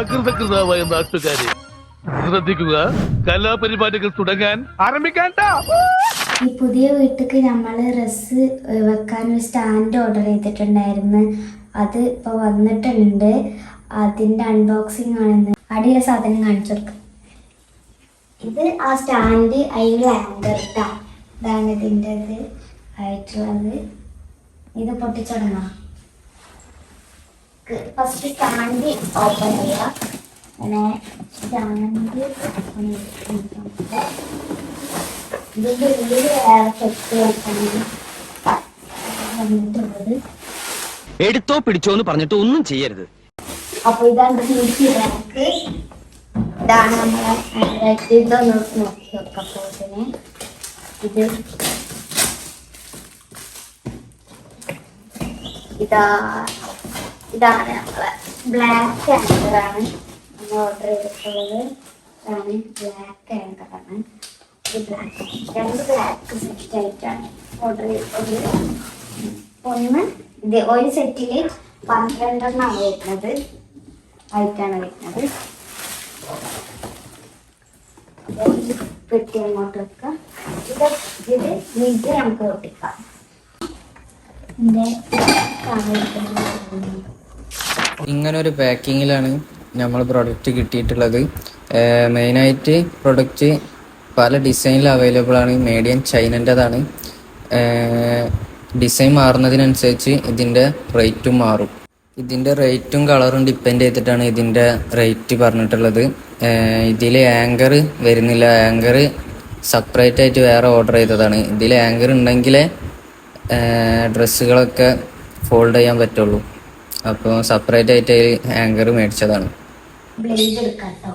അകൃതകൃതമായ നാട്ടുകാരെ ശ്രദ്ധിക്കുക, കലാപരിപാടികൾ തുടങ്ങാൻ ആരംഭിക്കാൻ. ഈ പുതിയ വീട്ടിലേക്ക് നമ്മൾ ഡ്രസ്സ് വെക്കാൻ ഒരു സ്റ്റാൻഡ് ഓർഡർ ചെയ്തിട്ടുണ്ടായിരുന്നു. അത് ഇപ്പോൾ വന്നിട്ടുണ്ട്. അതിൻ്റെ അൺബോക്സിങ് ആണെന്ന് അടിയിലെ സാധനം കാണിച്ചു കൊടുക്കും. ഇത് ആ സ്റ്റാൻഡ്, അതിൻ്റെ ആങ്കർ ഇട്ടാ, ഇതാണ് ഇതിൻ്റെ ഇത് ആയിട്ടുള്ളത്. ഇത് പൊട്ടിച്ചുടങ്ങാം. ഫസ്റ്റ് സ്റ്റാൻഡ് ഓപ്പൺ ചെയ്യുക. അങ്ങനെ സ്റ്റാൻഡ് ഇതിൻ്റെ ഉള്ളിൽ വേറെ സെറ്റ് വന്നിട്ടുള്ളത്. എടുത്തോ പിടിച്ചോ എന്ന് പറഞ്ഞിട്ട് ഒന്നും ചെയ്യരുത്. അപ്പൊ ഇതാണ് റാക്ക്. ഇതാണ് നമ്മളെ ഇതൊന്ന് നോക്കി വെക്കപ്പോത്തിന് ഇത് ഇതാണ് നമ്മളെ ബ്ലാക്ക് ആങ്കറാണ് നമ്മൾ ഓർഡർ ചെയ്തിട്ടുള്ളത്. ഇതാണ് ബ്ലാക്ക് ആങ്കറാണ്. രണ്ട് ബ്ലാക്ക് സെറ്റ് ആയിട്ടാണ് ഓർഡർ ചെയ്തിട്ടുള്ളത്. ഒന്ന് ഇത് ഒരു സെറ്റില് 12 വരുന്നത് ആയിട്ടാണ് വരുന്നത്. പെട്ടി അങ്ങോട്ട് വെക്കാം. ഇത് ലിഡ് നമുക്ക് ഒട്ടിക്കാം. ഇങ്ങനൊരു പാക്കിങ്ങിലാണ് നമ്മൾ പ്രൊഡക്റ്റ് കിട്ടിയിട്ടുള്ളത്. മെയിനായിട്ട് പ്രൊഡക്റ്റ് പല ഡിസൈനിൽ അവൈലബിൾ ആണ്. Made in ചൈനൻ്റെതാണ്. ഡിസൈൻ മാറുന്നതിനനുസരിച്ച് ഇതിൻ്റെ റേറ്റും മാറും. ഇതിൻ്റെ റേറ്റും കളറും ഡിപ്പെൻഡ് ചെയ്തിട്ടാണ് ഇതിൻ്റെ റേറ്റ് പറഞ്ഞിട്ടുള്ളത്. ഇതിൽ ആങ്കർ വരുന്നില്ല. ആങ്കർ സെപ്പറേറ്റ് ആയിട്ട് വേറെ ഓർഡർ ചെയ്തതാണ്. ഇതിൽ ആങ്കർ ഉണ്ടെങ്കിലേ ഡ്രസ്സുകളൊക്കെ ഫോൾഡ് ചെയ്യാൻ പറ്റുള്ളൂ. അപ്പോൾ സെപ്പറേറ്റ് ആയിട്ട് ആങ്കർ മേടിച്ചതാണ്. ബ്ലേഡ് എടുക്കാം കേട്ടോ.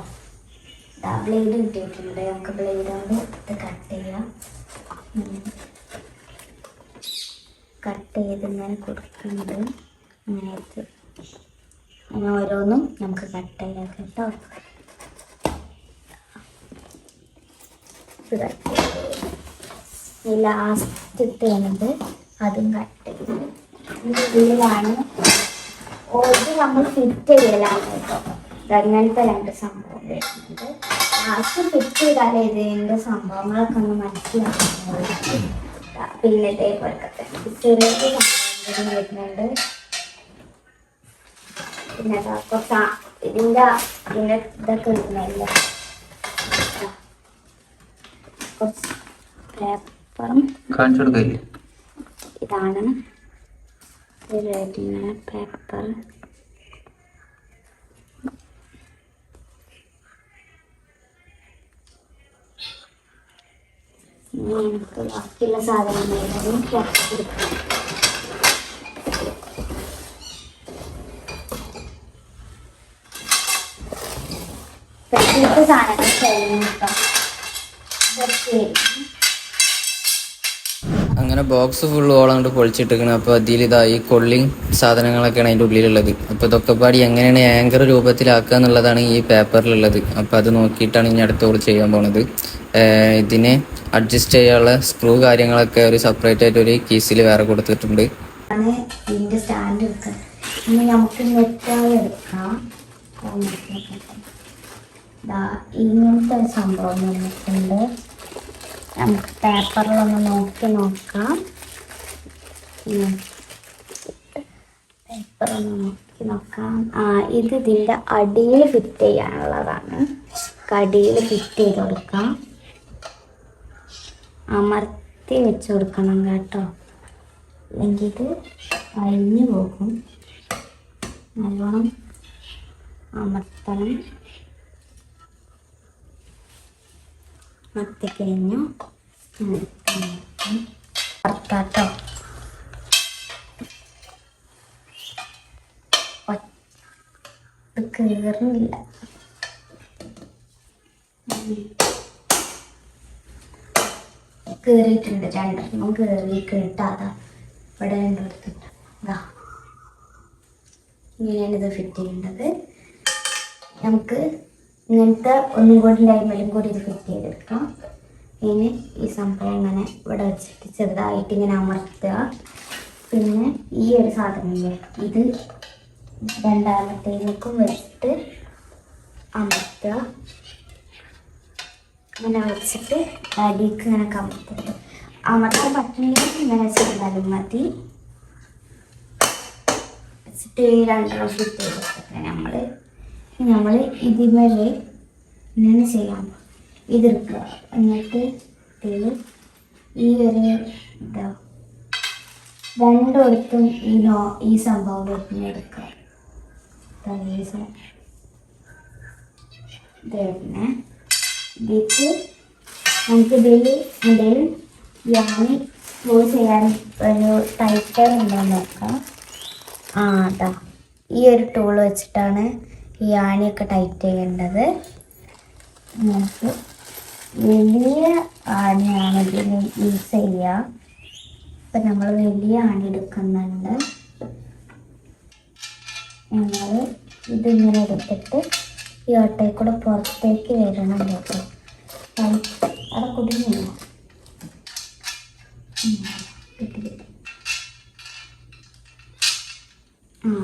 ബ്ലേഡ് കിട്ടിയിട്ടുണ്ട്. നമുക്ക് ബ്ലേഡ് കൊണ്ട് ഇത് കട്ട് ചെയ്യാം. കട്ട് ചെയ്ത് ഇങ്ങനെ കൊടുക്കുന്നുണ്ട്. അങ്ങനെ ഓരോന്നും നമുക്ക് കട്ട് ചെയ്യാം കേട്ടോ. ഈ ലാസ്റ്റ് ഇട്ടത് അതും കട്ട് ചെയ്ത് ഇതിലാണ് ഇത് നമ്മൾ ഫിറ്റ് ചെയ്യലാണ് കേട്ടോ. അങ്ങനത്തെ രണ്ട് സംഭവം വരുന്നുണ്ട്. ലാസ്റ്റ് ഫിറ്റ് ചെയ്താലേ ഇതിൻ്റെ സംഭവങ്ങളൊക്കെ ഒന്ന് മനസ്സിലാക്കുന്നത്. പിന്നെ ഇതേപോലെ ചെറിയ സംഭവം വരുന്നുണ്ട്. പിന്നെ കുറച്ച് ഇതിൻ്റെ ഇതൊക്കെ വരുന്നില്ല. കുറച്ച് പേപ്പറും ഇതാണ് ഇങ്ങനെ പേപ്പർ. നമുക്ക് ബാക്കിയുള്ള സാധനങ്ങളും കൊടുക്കാം. സാധനങ്ങൾ കഴിഞ്ഞിട്ടോ. അങ്ങനെ ബോക്സ് ഫുള്ള് ഓളങ്ങോട്ട് പൊളിച്ചിട്ടിരിക്കണം. അപ്പോൾ അതിൽ ഈ കൊള്ളിങ് സാധനങ്ങളൊക്കെയാണ് അതിൻ്റെ ഉള്ളിലുള്ളത്. അപ്പോൾ ഇതൊക്കെ പാടി എങ്ങനെയാണ് ആങ്കർ രൂപത്തിലാക്കുക എന്നുള്ളതാണ് ഈ പേപ്പറിലുള്ളത്. അപ്പോൾ അത് നോക്കിയിട്ടാണ് ഇനി അടുത്തോട് ചെയ്യാൻ പോണത്. ഇതിനെ അഡ്ജസ്റ്റ് ചെയ്യാനുള്ള സ്ക്രൂ കാര്യങ്ങളൊക്കെ ഒരു സെപ്പറേറ്റ് ആയിട്ട് ഒരു കീസിൽ വേറെ കൊടുത്തിട്ടുണ്ട്. ഇതിൻ്റെ സ്റ്റാൻഡ് എടുക്കാം. ഇനി നമുക്ക് നെറ്റായി എടുക്കാം. ഇങ്ങനത്തെ ഒരു സംഭവം വന്നിട്ടുണ്ട്. നമുക്ക് പേപ്പറിലൊന്ന് നോക്കാം. പേപ്പറൊന്ന് നോക്കാം. ഇത് ഇതിൻ്റെ അടിയിൽ ഫിറ്റ് ചെയ്യാനുള്ളതാണ്. അടിയിൽ ഫിറ്റ് ചെയ്ത് കൊടുക്കാം. അമർത്തി വെച്ച് കൊടുക്കണം കേട്ടോ, അല്ലെങ്കിൽ ഇത് അഴിഞ്ഞു പോകും. നല്ലോണം അമർത്തണം. അമർത്തിക്കഴിഞ്ഞു അമർത്താട്ടോ. കയറുന്നില്ല. കയറിയിട്ടുണ്ട്. രണ്ടെണ്ണം കയറിയിട്ടാ. ഇവിടെ രണ്ടെടുത്തിട്ട് ഇങ്ങനെയാണ് ഇത് ഫിറ്റ് ചെയ്യേണ്ടത്. നമുക്ക് ഇങ്ങനത്തെ ഒന്നും കൂടി ടൈമിലും കൂടി ഇത് ഫിറ്റ് ചെയ്തെടുക്കാം. ഇനി ഈ സംഭവം ഇങ്ങനെ ഇവിടെ വെച്ചിട്ട് ചെറുതായിട്ട് ഇങ്ങനെ അമർത്തുക. പിന്നെ ഈ ഒരു സാധനം ഇത് രണ്ടാമത്തേക്കും വെച്ചിട്ട് അമർത്തുക. ഇങ്ങനെ വെച്ചിട്ട് അടിക്ക് ഇങ്ങനെ കമർത്തുക. അമർത്താൻ പറ്റുന്നെങ്കിൽ ഇങ്ങനെ ചെയ്താലും മതി. വെച്ചിട്ട് ഈ രണ്ടെണ്ണം ഫിറ്റ് ചെയ്തിട്ട് നമ്മൾ ഇതിമേല് ഇങ്ങനെ ചെയ്യാം. ഇതെടുക്കുക. എന്നിട്ട് ഈ ഒരു ഇതാ രണ്ടിടത്തും ഈ സംഭവം വരുന്നെടുക്കുക. ഇതന്നെ ഇതിക്ക് നമുക്ക് ഇതിൽ യാണി സ്ലോ ചെയ്യാൻ ഒരു ടൈറ്റർ ഉണ്ടോ നോക്കാം. അതാ ഈ ഒരു ടൂൾ വെച്ചിട്ടാണ് ഈ ആണിയൊക്കെ ടൈറ്റ് ചെയ്യേണ്ടത്. നമുക്ക് വലിയ ആണിയാണ് ഇതിന് യൂസ് ചെയ്യുക. ഇപ്പം നമ്മൾ വലിയ ആണി എടുക്കുന്നുണ്ട്. ഞങ്ങൾ ഇതിങ്ങനെ എടുത്തിട്ട് ഈ ഓട്ടയിൽ കൂടെ പുറത്തേക്ക് വരണം കേട്ടോ. അവിടെ കുടുങ്ങില്ല.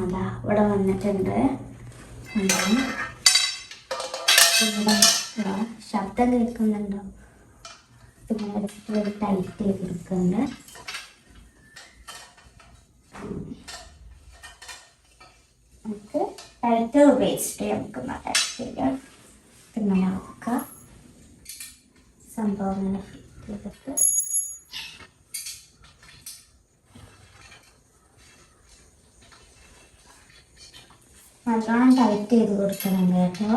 അതാ ഇവിടെ വന്നിട്ടുണ്ട്. ശബ്ദം കേൾക്കുന്നുണ്ടോ? പിന്നെ എടുത്തിട്ട് ടൈറ്റ് ചെയ്തെടുക്കുന്നുണ്ട്. നമുക്ക് ടൈറ്റർ ഉപയോഗിച്ചിട്ട് നമുക്ക് ടൈറ്റ് ചെയ്യാം. ഇങ്ങനെ വെക്കാം. സംഭവം ഇങ്ങനെ ഫിറ്റ് ചെയ്തിട്ട് നല്ലോണം ടൈറ്റ് ചെയ്ത് കൊടുക്കണം കേട്ടോ.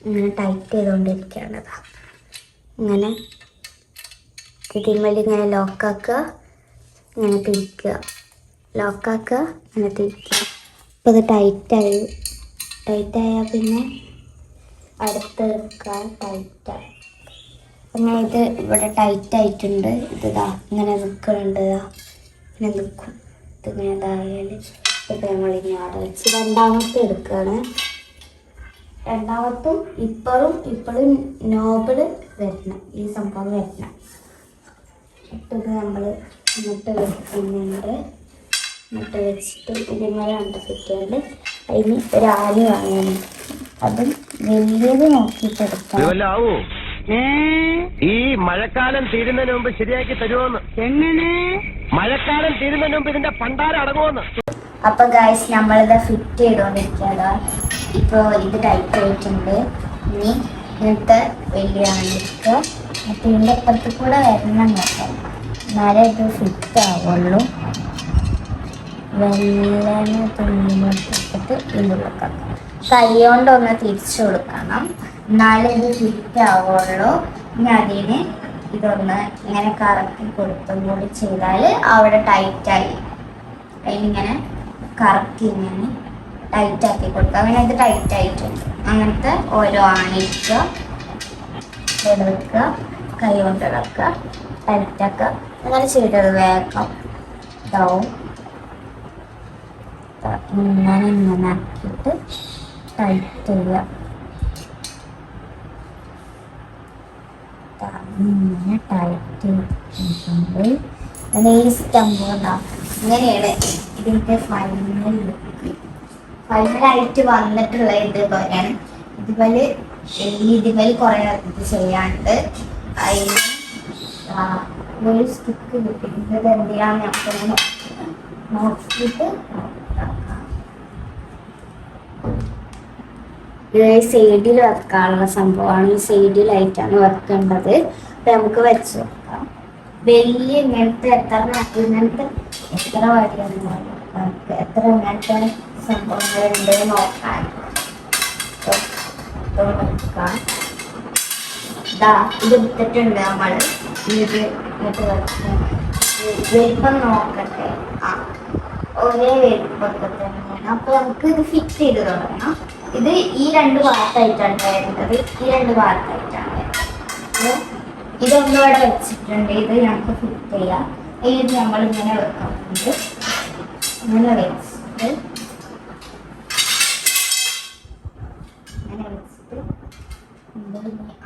ഇങ്ങനെ ടൈറ്റ് ചെയ്തുകൊണ്ടിരിക്കുകയാണതാ. ഇങ്ങനെ ഇതിന്മേൽ ഇങ്ങനെ ലോക്കാക്കുക, ഇങ്ങനെ തിരിക്കുക, ലോക്കാക്കുക, ഇങ്ങനെ തിരിക്കുക. അപ്പോൾ ഇത് ടൈറ്റായാൽ പിന്നെ അടുത്ത് വെക്കുക. ടൈറ്റായി അങ്ങനെ ഇത് ഇവിടെ ടൈറ്റായിട്ടുണ്ട്. ഇതാ ഇങ്ങനെ നിൽക്കുന്നുണ്ട്. ഇങ്ങനെ നിൽക്കും. ഇതിങ്ങനെ ഇതായാൽ ഇപ്പം നമ്മളിങ്ങനെ അവിടെ വെച്ച് രണ്ടാമത്തെ എടുക്കുകയാണ്. രണ്ടാമത്തും ഇപ്പോഴും നോബിൾ വരണം. ഈ സംഭവം വരണം. ഇപ്പം ഇത് നമ്മൾ ഇങ്ങോട്ട് വെക്കുന്നുണ്ട്. ഇങ്ങോട്ട് വെച്ചിട്ട് ഇതിന്മേലെ കണ്ടിട്ടുണ്ട്. അതിന് ഒരു ആല് വാങ്ങണം. അതും വലിയത് നോക്കിയിട്ടെടുക്കാം. ഈ മഴക്കാലം തീരുന്നതിന് മുമ്പ് ശരിയാക്കി തരുമോന്ന്? എങ്ങനെ മഴക്കാലം തീരുന്നതിന് മുമ്പ് ഇതിന്റെ പണ്ടാരം അടങ്ങുമെന്ന്? അപ്പൊ ഗൈസ് നമ്മളിത് ഫിറ്റ് ചെയ്തോണ്ടിരിക്കുക. ഇപ്പൊ ഇത് ടൈറ്റ് ആയിട്ടുണ്ട്. ഇനി ഇങ്ങനത്തെ വലിയ ആണിക്ക് എന്നിട്ട് ഇതിന്റെ അപ്പുറത്ത് കൂടെ വരണം കേട്ടോ. എന്നാലേ ഇത് ഫിറ്റ് ആവുള്ളൂ. വെള്ളനെ തുണിയിലോട്ടിട്ട് ഇതിലൊക്കെ കൈ കൊണ്ടൊന്ന് തിരിച്ചു കൊടുക്കണം. എന്നാലേ ഇത് ഫിറ്റ് ആവുള്ളൂ. ഇനി അതിന് ഇതൊന്ന് ഇങ്ങനെ കറക്കി കൊടുത്തും കൂടി ചെയ്താൽ അവിടെ ടൈറ്റായി. അതിനിങ്ങനെ കറക്കി ഇങ്ങനെ ടൈറ്റാക്കി കൊടുക്കുക. അങ്ങനെ ഇത് ടൈറ്റായിട്ടുണ്ട്. അങ്ങനത്തെ ഓരോ ആണിക്കുക, എടുക്കുക, കൈ കൊണ്ട് ഇളക്കുക, ടൈറ്റാക്കുക. അങ്ങനെ ചെയ്തത് വേഗം ഇതാവും. ഇങ്ങനെ ആക്കിയിട്ട് ടൈറ്റ് ചെയ്യുക. ഇങ്ങനെ ടൈറ്റ് ചെയ്തിട്ടുണ്ട്. ഈ സംഭവം ഇങ്ങനെയാണ് ഇതിൻ്റെ ഫൈനലായിട്ട് വന്നിട്ടുള്ള ഇതുപോലെയാണ്. ഇതുപോലെ കുറേ ഇത് ചെയ്യാണ്ട് അതിന് ഒരു സ്റ്റിക്ക് കിട്ടിയിട്ട് എന്തിനാന്ന് ഞാൻ നോക്കിയിട്ട് സൈഡിൽ വെക്കാനുള്ള സംഭവമാണ്. ഈ സൈഡിലായിട്ടാണ് വെക്കേണ്ടത്. അപ്പം നമുക്ക് വെച്ച് വെക്കാം. വലിയ ഇങ്ങനത്തെ എത്ര വഴിയാണ് എത്ര ഇങ്ങനത്തെ സംഭവങ്ങളുണ്ട് നോക്കാൻ. ഇത് എടുത്തിട്ടുണ്ട് നമ്മൾ. ഇത് ഇങ്ങോട്ട് വെക്കാം. വലിപ്പം നോക്കട്ടെ. ഒരേ വലിപ്പമൊക്കെ തന്നെയാണ്. അപ്പൊ നമുക്ക് ഇത് ഫിക്സ് ചെയ്ത് തുടങ്ങണം. ഇത് ഈ രണ്ട് ഭാഗത്തായിട്ടാണ് വരുന്നത്. ഈ രണ്ട് ഭാഗത്തായിട്ടാണ് വരുന്നത്. ഇതൊന്നുകൂടെ വെച്ചിട്ടുണ്ട്. ഇത് ഞങ്ങൾക്ക് ഫിറ്റ് ചെയ്യാം. ഇത് നമ്മളിങ്ങനെ വെക്കുന്നുണ്ട്. ഇങ്ങനെ വെച്ചിട്ട്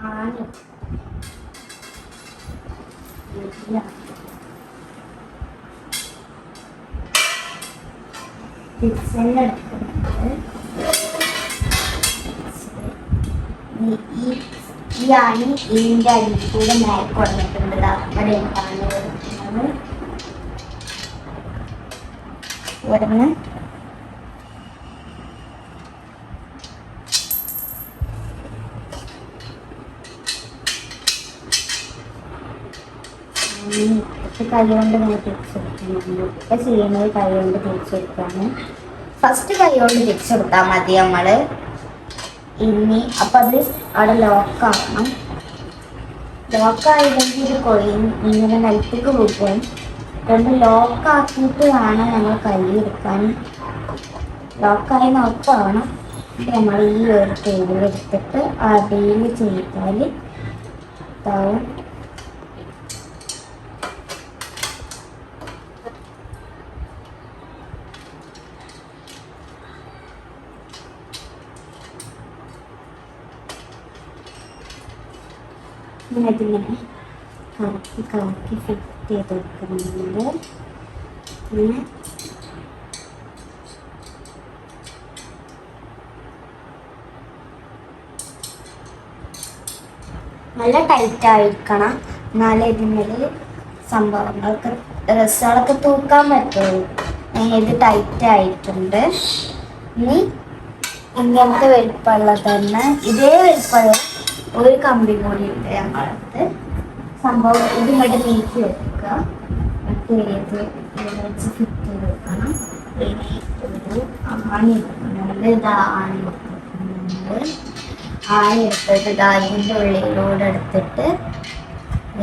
ആണി തിരിച്ചെല്ലാം എടുക്കുന്നുണ്ട്. ഈ ആണി ഇതിൻ്റെ അടിയിൽ കൂടെ മേലെ കൊടുത്തിട്ടുണ്ട്. അവിടെ ഉണ്ടാകുന്നത് ഇവിടുന്ന് കൈ കൊണ്ട് ഇങ്ങനെ തിരിച്ചെടുക്കുന്നു. ഇപ്പൊ ചെയ്യുന്നത് കൈ കൊണ്ട് തിരിച്ചെടുക്കാണ്. ഫസ്റ്റ് കൈ കൊണ്ട് തിരിച്ചെടുത്താൽ മതി നമ്മള്. ഇനി അപ്പൊ അത് അവിടെ ലോക്കാക്കണം. ലോക്കായില്ലെങ്കിൽ ഇത് കൊഴിയും, ഇങ്ങനെ നിലത്തേക്ക് പോകും. അതുകൊണ്ട് ലോക്കാക്കിയിട്ട് വേണം നമ്മൾ കൈ എടുക്കാൻ. ലോക്കായി നോക്കാവണം. നമ്മൾ ഈ ഒരു ടേബിൾ എടുത്തിട്ട് അടിയിൽ ചെയ്താൽ ഇതാവും. അതിങ്ങനെ കറക്കി കറക്കി ഫിറ്റ് ചെയ്ത് വെക്കുന്നുണ്ട്. പിന്നെ നല്ല ടൈറ്റ് ആയിരിക്കണം, എന്നാലേ ഇതിൻ്റെ സംഭവങ്ങൾക്ക് ഡ്രസ്സുകളൊക്കെ തൂക്കാൻ പറ്റുള്ളൂ. ഇത് ടൈറ്റ് ആയിട്ടുണ്ട്. ഇനി ഇങ്ങനത്തെ വലിപ്പമുള്ള തന്നെ ഇതേ വലിപ്പമുള്ള ഒരു കമ്പി കൂടി ഉണ്ട് ഞങ്ങളടുത്ത്. സംഭവം ഇത് ഇവിടെ നീക്കി വെക്കുക. വെച്ച് ഫിറ്റ് ചെയ്ത് വെക്കണം. ഇനി ഒരു ആണി വെക്കുന്നുണ്ട്. ഇതാ ആണി വെക്കുന്നുണ്ട്. ആണി എടുത്തിട്ട് ഇതിൻ്റെ ഉള്ളിലൂടെ എടുത്തിട്ട്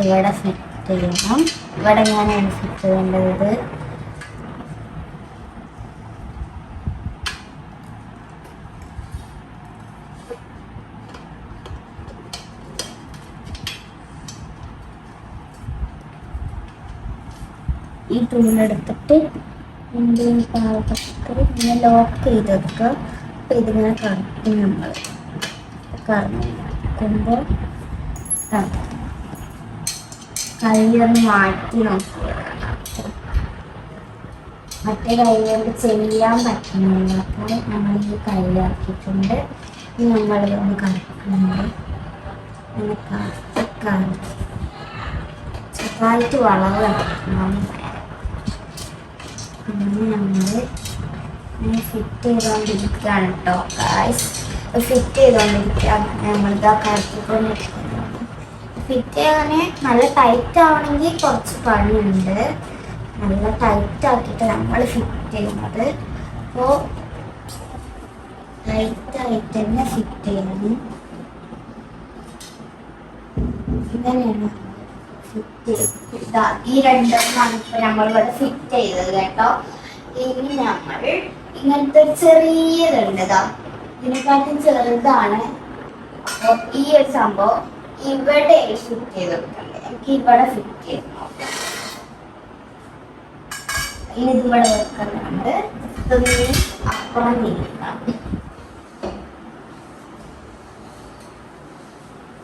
ഇവിടെ ഫിറ്റ് ചെയ്യണം. ഇവിടെ എങ്ങനെയാണ് ഫിറ്റ് ചെയ്യേണ്ടത്? ഈ ടൂളെടുത്തിട്ട് ഇങ്ങനെ ലോക്ക് ചെയ്ത് വെക്കുക. അപ്പം ഇതിങ്ങനെ കറക്റ്റ് നമ്മൾ കറക്കുമ്പോൾ കൈയൊന്ന് മാറ്റി നോക്കുക. മറ്റേ കൈ കൊണ്ട് ചെയ്യാൻ പറ്റുന്നില്ല. അപ്പോൾ നമ്മൾ ഈ കൈയാക്കിയിട്ടുണ്ട്. ഇനി നമ്മളിതൊന്ന് കറക്കുന്നുണ്ട്. അങ്ങനെ കറക്കി ചെറുതായിട്ട് വളവ് കറക്കണം. പിന്നെ നമ്മൾ ഫിറ്റ് ചെയ്തുകൊണ്ടിരിക്കുകയാണ് കേട്ടോ ഗായ്സ്. ഫിറ്റ് ചെയ്തുകൊണ്ടിരിക്കുകയാണ്. നമ്മളിതാ കറക്കിക്കൊണ്ടിരിക്കുന്നത്. ഫിറ്റ് ചെയ്യാൻ നല്ല ടൈറ്റ് ആവണമെങ്കിൽ കുറച്ച് പണിയുണ്ട്. നല്ല ടൈറ്റ് ആക്കിയിട്ട് നമ്മൾ ഫിറ്റ് ചെയ്യുന്നത്. അപ്പോൾ ടൈറ്റായിട്ട് തന്നെ ഫിറ്റ് ചെയ്യണം. ഇങ്ങനെയാണ് ഫിറ്റ് ചെയ്ത്. ഈ രണ്ടെണ്ണമാണ് ഇപ്പൊ നമ്മളിവിടെ ഫിറ്റ് ചെയ്തത് കേട്ടോ. ഇനി നമ്മൾ ഇങ്ങനത്തെ ചെറിയതുണ്ട്. ഇതിനെക്കാട്ടും ചെറുതാണ്. അപ്പോൾ ഈ ഒരു സംഭവം ഇവിടെ ഫിറ്റ് ചെയ്ത് കൊടുക്കണ്ടേ. എനിക്ക് ഇവിടെ ഫിറ്റ് ചെയ്ത് നോക്കാം. ഇനി ഇതിവിടെ വെക്കുന്നുണ്ട്. ഇതൊന്ന് അപ്പുറം നീക്കാം.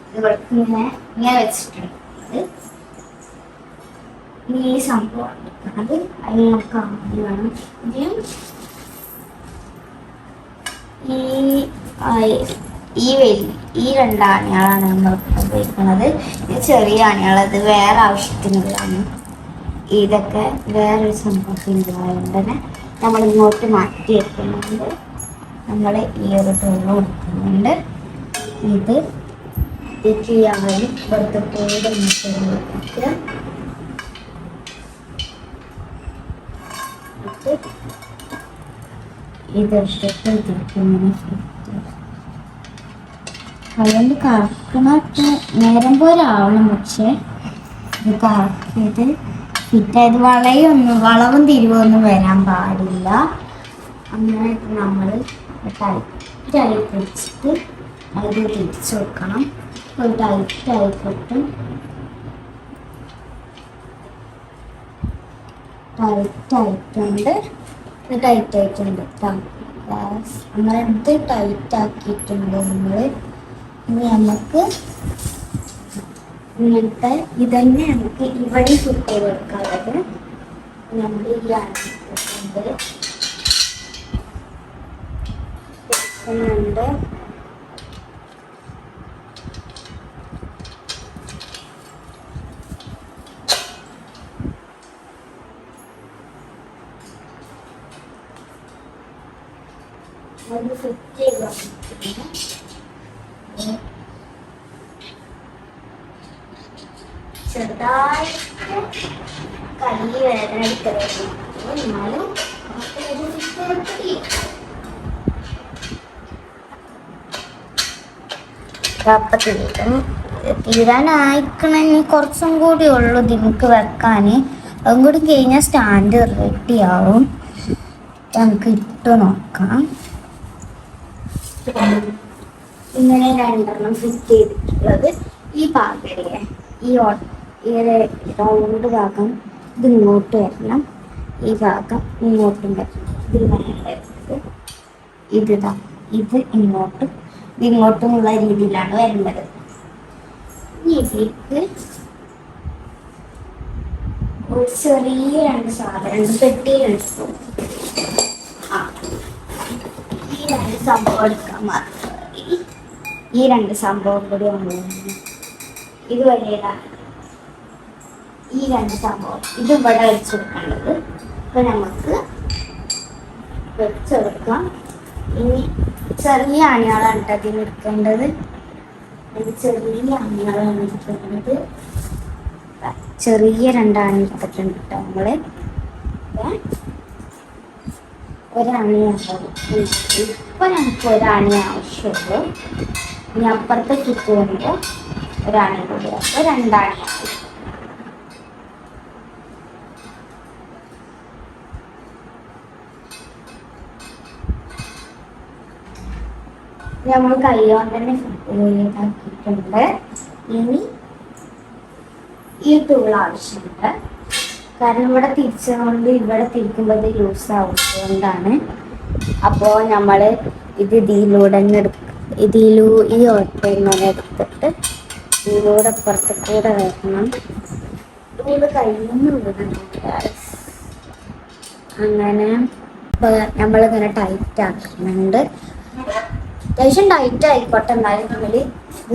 ഇതിവിടെ ഇങ്ങനെ വെച്ചിട്ടുണ്ട്. ഈ സംഭവം അത് അതിന് നമുക്ക് ആദ്യം വേണം. ഈ രണ്ടാണികളാണ് നമ്മൾ ഉപയോഗിക്കുന്നത്. ഇത് ചെറിയ ആണികളത് വേറെ ആവശ്യത്തിനുള്ളതാണ്. ഇതൊക്കെ വേറൊരു സംഭവത്തിനുള്ളതുകൊണ്ട് തന്നെ നമ്മൾ ഇങ്ങോട്ട് മാറ്റി വെക്കുന്നുണ്ട്. നമ്മൾ ഈ ഒരു ടൂള് കൊടുക്കുന്നുണ്ട്. ഇത് ചെയ്യാനും ഇവിടുത്തെ കൂടെ വെക്കുക. ഇതെടുത്തിട്ട് ഇതിങ്ങനെ അതുകൊണ്ട് കറക്കണൊക്കെ നേരം പോലെ ആവണം. പക്ഷെ ഇത് കറക്കിയത് ഫിറ്റായത് വളവും തിരിവൊന്നും വരാൻ പാടില്ല. അങ്ങനെ നമ്മൾ ടൈറ്റായി പിടിച്ചിട്ട് അത് തിരിച്ചു വെക്കണം. ഒരു ടൈറ്റായി കിട്ടും. ടൈറ്റായിട്ടുണ്ട്. അങ്ങനെ ഇത് ടൈറ്റ് ആക്കിയിട്ടുണ്ട് നമ്മൾ. ഇനി നമുക്ക് ഇങ്ങനത്തെ ഇതന്നെ നമുക്ക് ഇവിടെ ഫിറ്റ് ചെയ്ത് കൊടുക്കാറുള്ളത്. നമ്മൾ ഈ ആണിട്ടുണ്ട്. വെക്കുന്നുണ്ട്. അത് ഫിറ്റ് ചെയ്ത് ചെറുതായിട്ട് കൈ വേദന എടുക്കുന്നത് എന്നാലും തീരാനായിക്കണെന്ന് കുറച്ചും കൂടി ഉള്ളു ഇതിനക്ക് വെക്കാൻ. അതും കൂടി കഴിഞ്ഞാൽ സ്റ്റാൻഡ് റെഡിയാവും. നമുക്ക് ഇട്ട് നോക്കാം. ഇങ്ങനെ 2 ഫിറ്റ് ചെയ്തിട്ടുള്ളത് ഈ ഭാഗമില്ലേ, ഈ റൗണ്ട് ഭാഗം ഇത് ഇങ്ങോട്ട് വരണം, ഈ ഭാഗം ഇങ്ങോട്ടും വരണം. ഇതിൽ വേണ്ടത് ഇത് ഇങ്ങോട്ടുമുള്ള രീതിയിലാണ് വരുന്നത്. ഇതിലേക്ക് ഒരു ചെറിയ 2 സാധനം പെട്ടിയിലെടുത്തു. ഈ 2 സംഭവം എടുക്കാൻ മതി. ഈ 2 സംഭവം കൂടി ഒന്ന് ഇത് വലിയതാണ്. ഈ 2 സംഭവം ഇത് ഇവിടെ വെച്ചെടുക്കേണ്ടത്. അപ്പൊ നമുക്ക് വെച്ചെടുക്കാം. ഇനി ചെറിയ അണികളാണ് അതിന് എടുക്കേണ്ടത്. ചെറിയ അണികളാണ് എടുക്കേണ്ടത്. ചെറിയ 2 അണി എടുത്തിട്ടുണ്ട് കേട്ടോ നമ്മള്. ഒരണി ഇപ്പൊ നമുക്ക് ഒരണി ആവശ്യമുള്ളൂ. ഇനി അപ്പുറത്തെ ചുറ്റ് വരുമ്പോൾ ഒരണി കൂടി അപ്പോൾ 2 അണി ആവശ്യം. നമ്മൾ കൈകൊണ്ട് തന്നെ ഇതാക്കിയിട്ടുണ്ട്. ഇനി ഈ ടൂൾ ആവശ്യമുണ്ട്. കാരണം ഇവിടെ തിരിച്ചുകൊണ്ട് ഇവിടെ തിരിക്കുമ്പോൾ ഇത് ലൂസ് ആവുന്നതുകൊണ്ടാണ്. അപ്പോൾ നമ്മൾ ഇത് ഇതിലൂടെ ഈ ഓട്ടങ്ങനെ എടുത്തിട്ട് ഇതിലൂടെ പുറത്ത് കൂടെ വരണം. ടൂള് കയ്യിൽ വിടുന്നുണ്ട്. അങ്ങനെ നമ്മളിങ്ങനെ ടൈറ്റ് ആക്കുന്നുണ്ട്. അത്യാവശ്യം ടൈറ്റ് ആയിക്കോട്ടെ, എന്നാലും നമ്മൾ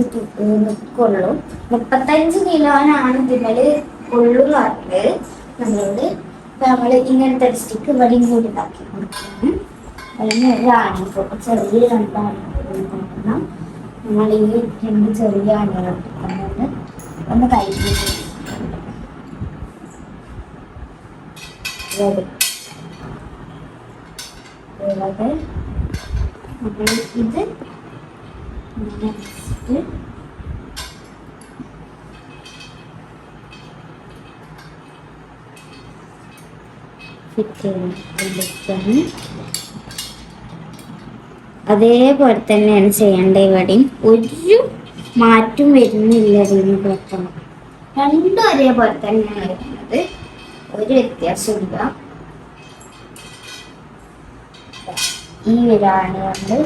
ഇത് നിൽക്കുള്ളൂ. 35 കിലോനാണ് ഇതിൽ ഉള്ളു പറഞ്ഞത് നമ്മളോട്. നമ്മൾ ഇങ്ങനത്തെ സ്റ്റിക്ക് വടിയും കൂടി ഉണ്ടാക്കി കൊടുക്കണം. അതിന് ഒരാണി ചെറിയ 2 ആണി കൊടുക്കണം. നമ്മൾ ഈ 2 ചെറിയ ആണികൾ എടുക്കുന്നത് ഒന്ന് കൈകൊണ്ട് ഇത് അതേപോലെ തന്നെയാണ് ചെയ്യേണ്ടത്. ഇവിടെയും ഒരു മാറ്റം വരുന്നില്ല. ഇതിന് പറ്റണം 2 ഒരേപോലെ തന്നെയാണ് വരുന്നത്, ഒരു വ്യത്യാസമില്ല. ഈ ഒരാണി കൊണ്ട്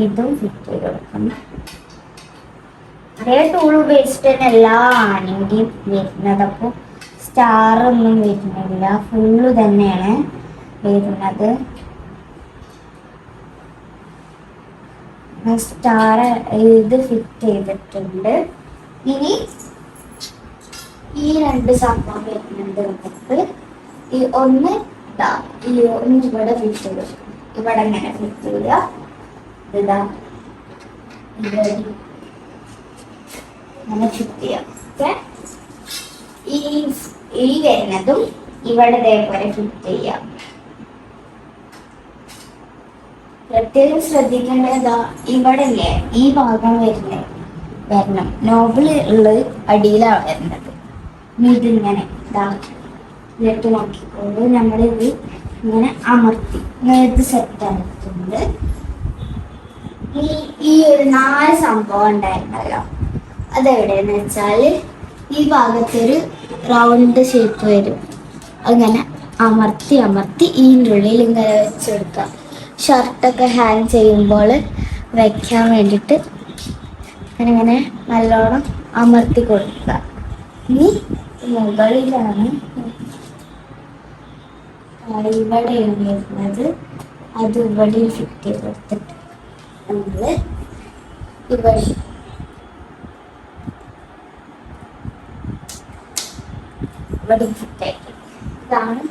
ഇതും ഫിറ്റ് ചെയ്ത് കൊടുക്കണം. അതേ ടൂൾ ഉപയോഗിച്ചിട്ട് തന്നെ എല്ലാ ആണിൻ്റെയും വരുന്നത്. അപ്പോൾ സ്റ്റാർ ഒന്നും വരുന്നില്ല, ഫുള്ള് തന്നെയാണ് വരുന്നത്. സ്റ്റാർ ഇത് ഫിറ്റ് ചെയ്തിട്ടുണ്ട്. ഇനി ഈ 2 സംഭവം വരുന്നുണ്ട് നമുക്ക്. ഈ ഒന്ന് ഇവിടെ ഫിറ്റ് ചെയ്ത് ഇവിടെ ഇങ്ങനെ ഫിറ്റ് ചെയ്യുക. ഇതാ അങ്ങനെ ഫിറ്റ് ചെയ്യാം. ഓക്കെ, ഈ വരുന്നതും ഇവിടെ ഇതേപോലെ ഫിറ്റ് ചെയ്യാം. പ്രത്യേകം ശ്രദ്ധിക്കേണ്ടതാ ഇവിടെ ഇല്ലേ, ഈ ഭാഗം വരണം. നോബിൾ ഉള്ളത് അടിയിലാണ് വരുന്നത്. ഇതിങ്ങനെ ഇതാ നോക്കിക്കോളൂ. നമ്മളിത് ഇങ്ങനെ അമർത്തി ഇത് സെറ്റ് ആയിട്ടുണ്ട്. ഈ ഒരു 4 സംഭവം ഉണ്ടായിരുന്നല്ലോ, അതെവിടെയെന്ന് വെച്ചാൽ ഈ ഭാഗത്തൊരു റൗണ്ട് ഷേപ്പ് വരും. അങ്ങനെ അമർത്തി ഇതിൻ്റെ ഉള്ളിൽ ഇങ്ങനെ വെച്ചെടുക്കാം. ഷർട്ടൊക്കെ ഹാങ് ചെയ്യുമ്പോൾ വയ്ക്കാൻ വേണ്ടിയിട്ട് അങ്ങനെ നല്ലോണം അമർത്തി കൊടുക്കുക. ഇനി മുകളിലാണ് ഇവിടെ വരുന്നത്, അത് ഇവിടെ ഫിറ്റ് ചെയ്ത് കൊടുത്തിട്ട് നമ്മള് ഈ വഴി ഇവിടെ ഫിറ്റാക്കി. ഇതാണ്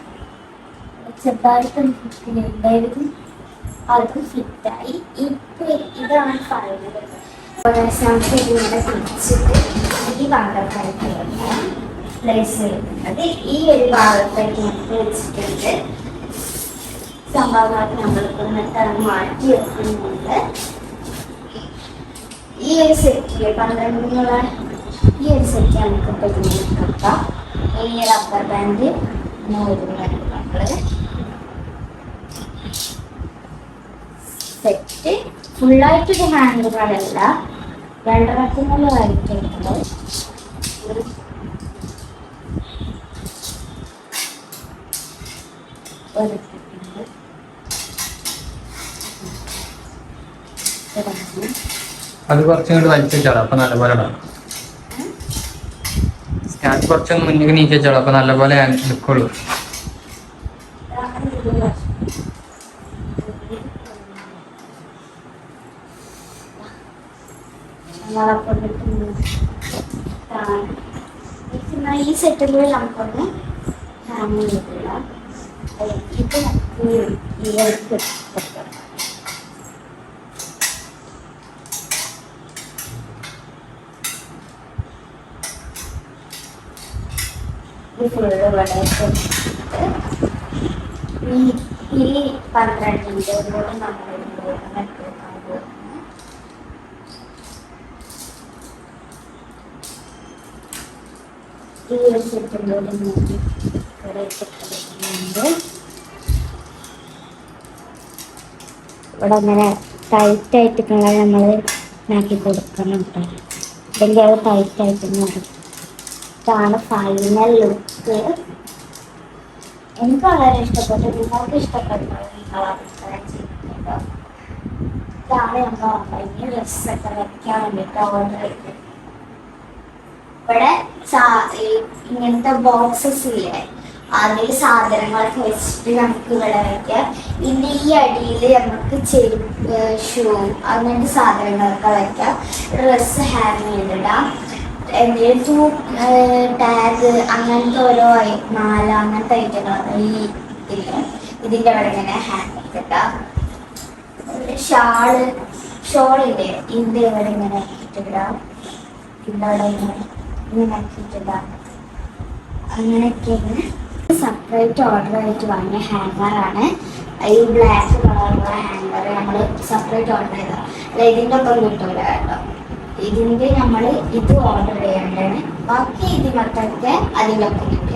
ചെറുതായിട്ടൊന്ന് ഫിറ്റിലുണ്ടായിരുന്നു, അത് ഫിറ്റായി. ഇപ്പൊ ഇതാണ് ഫൈനൽ. നമുക്ക് ഇതിങ്ങനെ തിരിച്ചിട്ട് ഈ ഭാഗത്തായിട്ട് പ്ലേസ് ചെയ്യുന്നത്. ഈ ഒരു ഭാഗത്തേക്ക് വെച്ചിട്ടുണ്ട്. സംഭവങ്ങളൊക്കെ നമ്മൾക്ക് എന്നിട്ട് മാറ്റി വെക്കുന്നുണ്ട്. ഈ ഒരു സെറ്റില് 12 ഈ ഒരു സെറ്റ് നമുക്കിപ്പോൾ ഇതിന് വെക്കാം. ഈ റബ്ബർ ബാൻഡ് വരുന്നുണ്ട്. നമ്മള് സെറ്റ് ഫുള്ളായിട്ടൊരു ഹാൻഡുകളല്ല, 2 അത് കുറച്ചും കൂടി വലിച്ചാലോ അപ്പൊ നല്ലപോലെ ഇടാം. സ്കാൻ കുറച്ച് മുന്നിൽ നീക്കിച്ചാലോ അപ്പൊ നല്ലപോലെ നിൽക്കുള്ളൂ. ഈ സെറ്റിൽ നമുക്കൊന്ന് ഹാങ് ചെയ്തില്ല. ഇത് ഫുള്ള് ഇവിടെ ഈ 12ന്റെ കൂടെ നമ്മൾ ഈ ഒരു സെറ്റിൻ്റെ കൂടെ ഇവിടെ ഇട്ടിട്ടുണ്ട്. ഇവിടെ അങ്ങനെ ടൈറ്റായിട്ട് നമ്മൾ ആക്കി കൊടുക്കണം കേട്ടോ, അല്ലെങ്കിൽ അത് ടൈറ്റായിട്ട് നടക്കും. ഇതാണ് ഫൈനൽ ലുക്ക്. എനിക്ക് വളരെ ഇഷ്ടപ്പെട്ടു. നിങ്ങൾക്ക് ഇഷ്ടപ്പെട്ടോ? നിങ്ങൾ അഭിപ്രായം ചെയ്യുന്നുണ്ടോ? ഇതാണ് നമ്മൾ ഓൺലൈനിൽ ഡ്രസ്സൊക്കെ വെക്കാൻ വേണ്ടിയിട്ട് ഓർഡർ ചെയ്തത്. ഇവിടെ ഇങ്ങനത്തെ ബോക്സസ് ഇല്ലേ, അതിൽ സാധനങ്ങളൊക്കെ വെച്ചിട്ട് നമുക്ക് ഇവിടെ വയ്ക്കാം. ഇതിൻ്റെ ഈ അടിയിൽ നമുക്ക് ചെരുപ്പ്, ഷൂ അങ്ങനത്തെ സാധനങ്ങളൊക്കെ വയ്ക്കാം. ഡ്രസ്സ് ഹാങ് ചെയ്തിടാം. എന്തെങ്കിലും ടാഗ് അങ്ങനത്തെ ഓരോ മാല അങ്ങനത്തെ ഐറ്റങ്ങളൊക്കെ ഈ ഇതിൻ്റെ അവിടെ ഇങ്ങനെ ഹാങ് ചെയ്തിട്ടാം. ഷോളില്ലേ ഇതിൻ്റെ ഇവിടെ ഇങ്ങനെ ഇട്ടിടാം. ഇതിൻ്റെ അവിടെ ഇങ്ങനെ ആക്കിയിട്ടിടാം. അങ്ങനെയൊക്കെയാണ്. സെപ്പറേറ്റ് ഓർഡർ ആയിട്ട് വാങ്ങിയ ഹാങ്ങറാണ്. ഈ ബ്ലാക്ക് കളറുള്ള ഹാങ്ങർ നമ്മൾ സെപ്പറേറ്റ് ഓർഡർ ചെയ്തതാണ്. അല്ല ഇതിൻ്റെ ഒപ്പം കിട്ടൂല കേട്ടോ. ഇതിൻ്റെ നമ്മൾ ഇത് ഓർഡർ ചെയ്യേണ്ടതാണ്. ബാക്കി ഇതിനൊക്കെ അതിലൊക്കെ കിട്ടും.